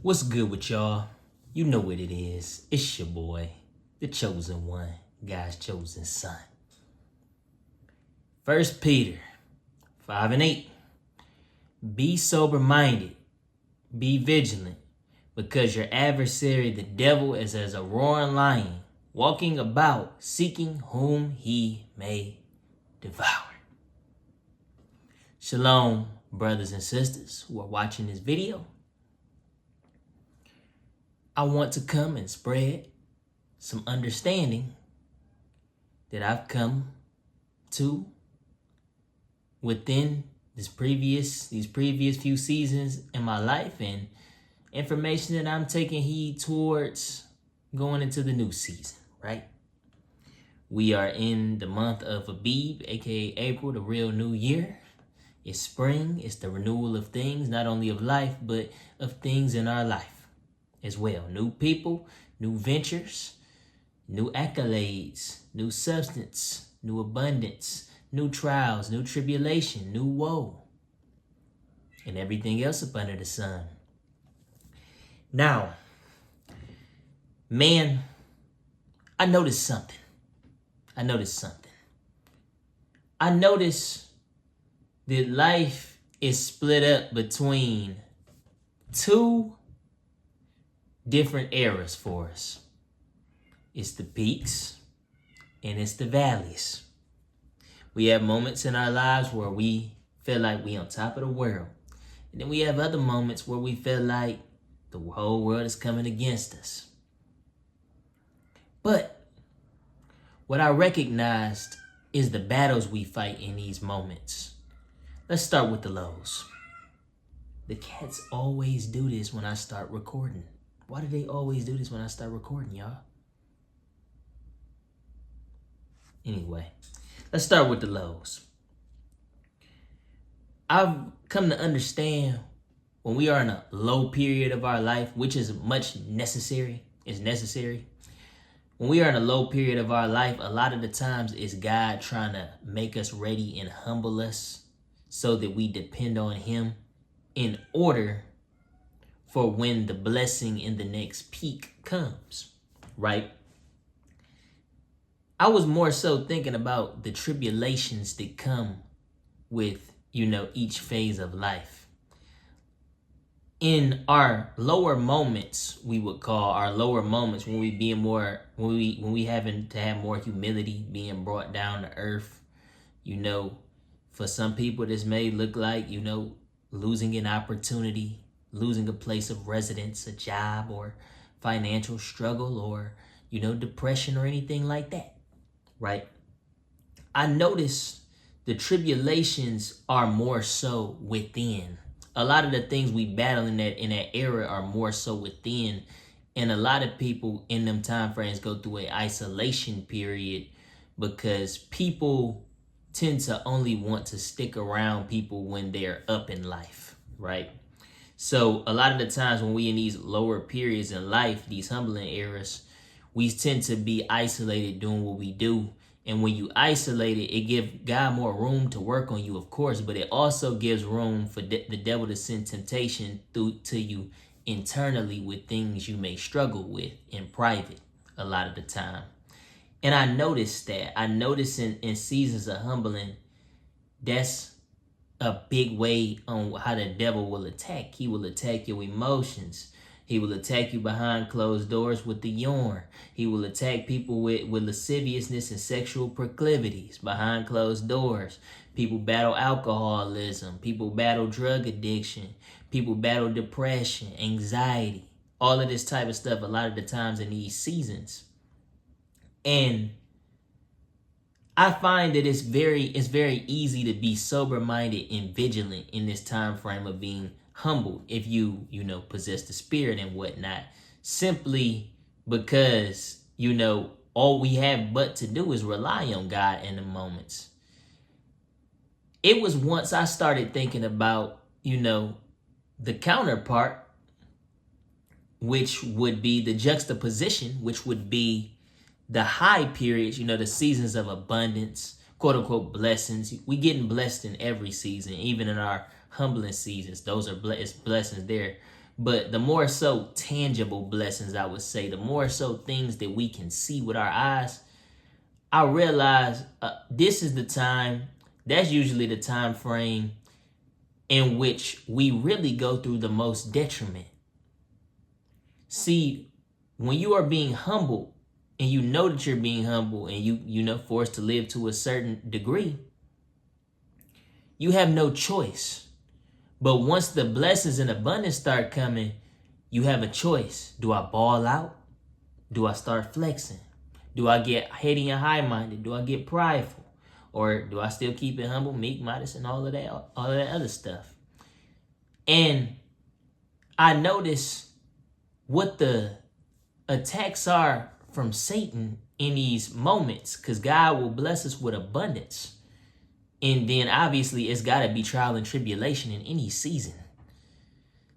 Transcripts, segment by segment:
What's good with y'all? You know what it is. It's your boy, the chosen one, God's chosen son. 1 Peter 5:8. Be sober-minded, be vigilant, because your adversary, the devil, is as a roaring lion, walking about, seeking whom he may devour. Shalom, brothers and sisters who are watching this video. I want to come and spread some understanding that I've come to within these previous few seasons in my life, and information that I'm taking heed towards going into the new season, right? We are in the month of Abib, aka April, the real new year. It's spring, it's the renewal of things, not only of life, but of things in our life as well. New people, new ventures, new accolades, new substance, new abundance, new trials, new tribulation, new woe, and everything else up under the sun. Now, man, I noticed something. I noticed that life is split up between two different eras for us. It's the peaks and it's the valleys. We have moments in our lives where we feel like we on top of the world. And then we have other moments where we feel like the whole world is coming against us. But what I recognized is the battles we fight in these moments. Let's start with the lows. The cats always do this when I start recording. Why do they always do this when I start recording, y'all? Anyway, let's start with the lows. I've come to understand when we are in a low period of our life, which is necessary. When we are in a low period of our life, a lot of the times it's God trying to make us ready and humble us so that we depend on him in order for when the blessing in the next peak comes, right? I was more so thinking about the tribulations that come with, each phase of life. In our lower moments, we would call our lower moments when we having to have more humility, being brought down to earth. For some people, this may look like, losing an opportunity, losing a place of residence, a job, or financial struggle, or, depression or anything like that, right? I notice the tribulations are more so within. A lot of the things we battle in that era are more so within. And a lot of people in them time frames go through an isolation period because people tend to only want to stick around people when they're up in life, right? So a lot of the times when we in these lower periods in life, these humbling eras, we tend to be isolated doing what we do. And when you isolate it gives God more room to work on you, of course, but it also gives room for the devil to send temptation to you internally with things you may struggle with in private a lot of the time. And I noticed that. I noticed in seasons of humbling, that's a big way on how the devil will attack. He will attack your emotions. He will attack you behind closed doors with the yarn. He will attack people with lasciviousness and sexual proclivities behind closed doors. People battle alcoholism. People battle drug addiction. People battle depression, anxiety, all of this type of stuff a lot of the times in these seasons. And I find that it's very easy to be sober-minded and vigilant in this time frame of being humbled if you possess the spirit and whatnot, simply because all we have but to do is rely on God in the moments. It was once I started thinking about the counterpart, which would be the juxtaposition, which would be the high periods, the seasons of abundance, quote unquote blessings. We getting blessed in every season, even in our humbling seasons. Those are blessings there. but the more so tangible blessings, I would say, the more so things that we can see with our eyes, I realize this is the time, that's usually the time frame in which we really go through the most detriment. See, when you are being humble and you know that you're being humble and you know forced to live to a certain degree, you have no choice. But once the blessings and abundance start coming, you have a choice. Do I ball out? Do I start flexing? Do I get heady and high-minded? Do I get prideful? Or do I still keep it humble, meek, modest, and all of that other stuff? And I notice what the attacks are from Satan in these moments, because God will bless us with abundance. And then obviously it's got to be trial and tribulation in any season.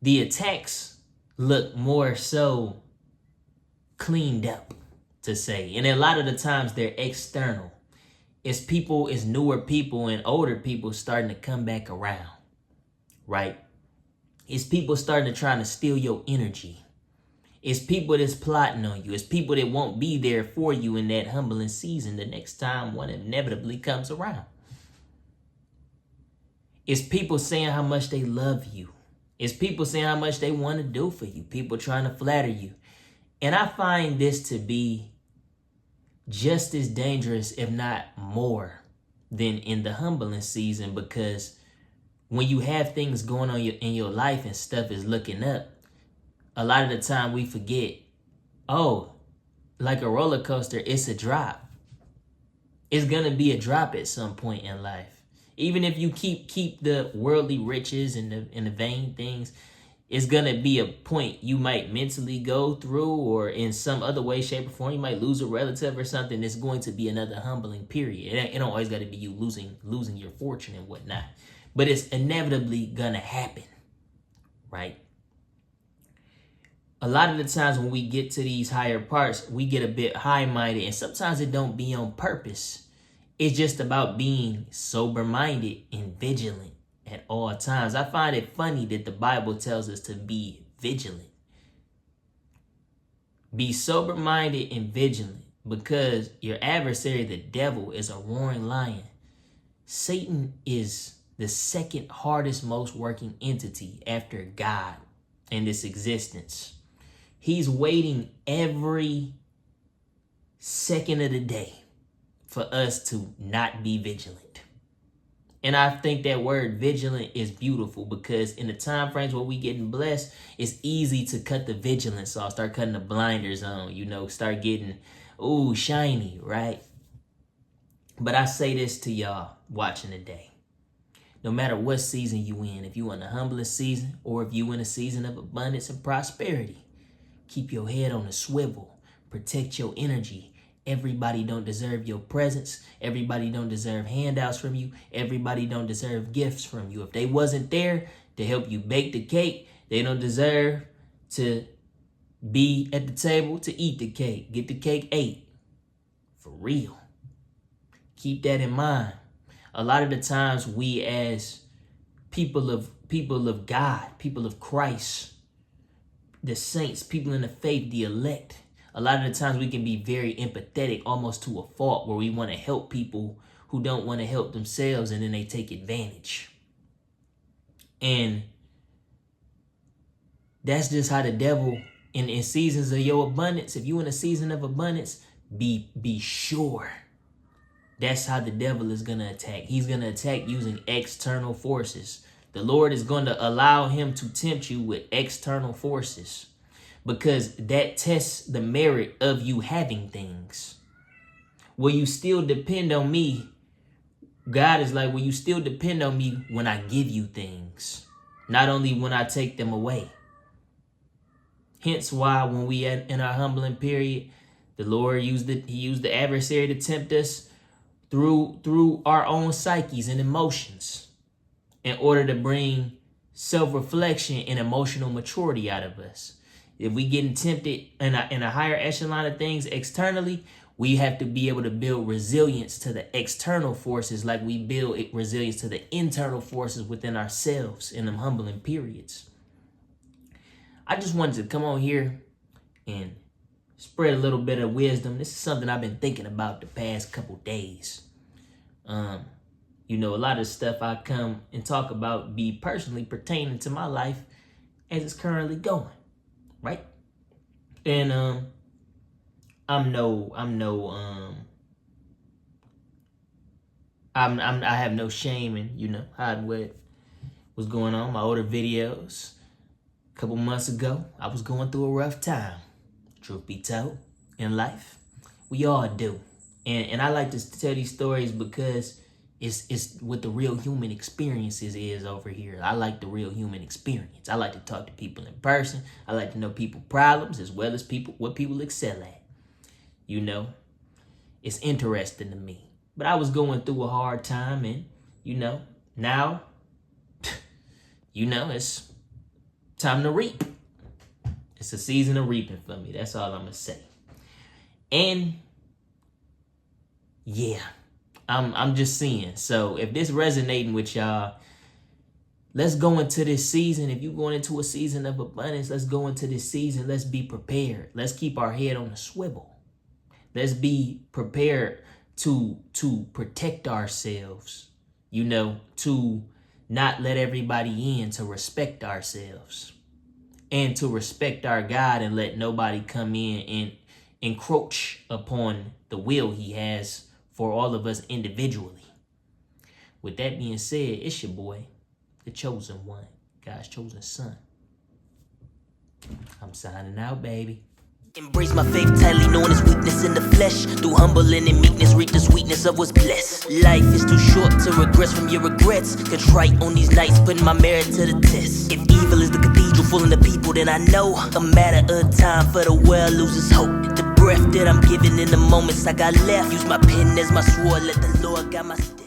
The attacks look more so cleaned up, to say. And a lot of the times they're external. It's people, it's newer people and older people starting to come back around, right? It's people starting to try to steal your energy. It's people that's plotting on you. It's people that won't be there for you in that humbling season the next time one inevitably comes around. It's people saying how much they love you. It's people saying how much they want to do for you. People trying to flatter you. And I find this to be just as dangerous, if not more, than in the humbling season, because when you have things going on in your life and stuff is looking up, a lot of the time we forget, oh, like a roller coaster, it's a drop. It's going to be a drop at some point in life. Even if you keep the worldly riches and the vain things, it's going to be a point you might mentally go through, or in some other way, shape, or form, you might lose a relative or something. It's going to be another humbling period. It don't always got to be you losing your fortune and whatnot, but it's inevitably going to happen, right? A lot of the times when we get to these higher parts, we get a bit high-minded, and sometimes it don't be on purpose. It's just about being sober-minded and vigilant at all times. I find it funny that the Bible tells us to be vigilant. Be sober-minded and vigilant, because your adversary, the devil, is a roaring lion. Satan is the second hardest, most working entity after God in this existence. He's waiting every second of the day for us to not be vigilant. And I think that word vigilant is beautiful, because in the time frames where we getting blessed, it's easy to cut the vigilance off, start cutting the blinders on, start getting, shiny, right? But I say this to y'all watching today. No matter what season you in, if you in the humblest season or if you in a season of abundance and prosperity, keep your head on the swivel, protect your energy. Everybody don't deserve your presence. Everybody don't deserve handouts from you. Everybody don't deserve gifts from you. If they wasn't there to help you bake the cake, they don't deserve to be at the table to eat the cake. Get the cake ate. For real. Keep that in mind. A lot of the times we as people of God, people of Christ, the saints, people in the faith, the elect, a lot of the times we can be very empathetic, almost to a fault, where we want to help people who don't want to help themselves, and then they take advantage. And that's just how the devil, in seasons of your abundance, if you in a season of abundance, be sure that's how the devil is going to attack. He's going to attack using external forces. The Lord is going to allow him to tempt you with external forces, because that tests the merit of you having things. Will you still depend on me? God is like, will you still depend on me when I give you things? Not only when I take them away. Hence why when we in our humbling period, the Lord used the adversary to tempt us through our own psyches and emotions, in order to bring self-reflection and emotional maturity out of us. If we getting tempted in a higher echelon of things externally, we have to be able to build resilience to the external forces like we build resilience to the internal forces within ourselves in them humbling periods. I just wanted to come on here and spread a little bit of wisdom. This is something I've been thinking about the past couple days. You know, a lot of stuff I come and talk about be personally pertaining to my life as it's currently going, right? And I have no shame in, you know, hiding what was going on. My older videos, a couple months ago, I was going through a rough time. Truth be told, in life, we all do. And I like to tell these stories because it's what the real human experiences is over here. I like the real human experience. I like to talk to people in person. I like to know people's problems as well as what people excel at. You know, it's interesting to me. But I was going through a hard time, and you know, now, you know, it's time to reap. It's a season of reaping for me. That's all I'm gonna say. And yeah, I'm just seeing. So if this resonating with y'all, let's go into this season. If you're going into a season of abundance, let's go into this season. Let's be prepared. Let's keep our head on a swivel. Let's be prepared to protect ourselves, you know, to not let everybody in, to respect ourselves and to respect our God and let nobody come in and encroach upon the will he has for all of us individually. With that being said, it's your boy, the chosen one, God's chosen son. I'm signing out, baby. Embrace my faith tightly, knowing its weakness in the flesh. Through humbling and meekness, reap the sweetness of what's blessed. Life is too short to regress from your regrets. Contrite on these nights, putting my merit to the test. If evil is the cathedral full of people, then I know a matter of time for the world loses hope. The breath that I'm giving in the moments I got left, use my pen as my sword, let the Lord guide my steps.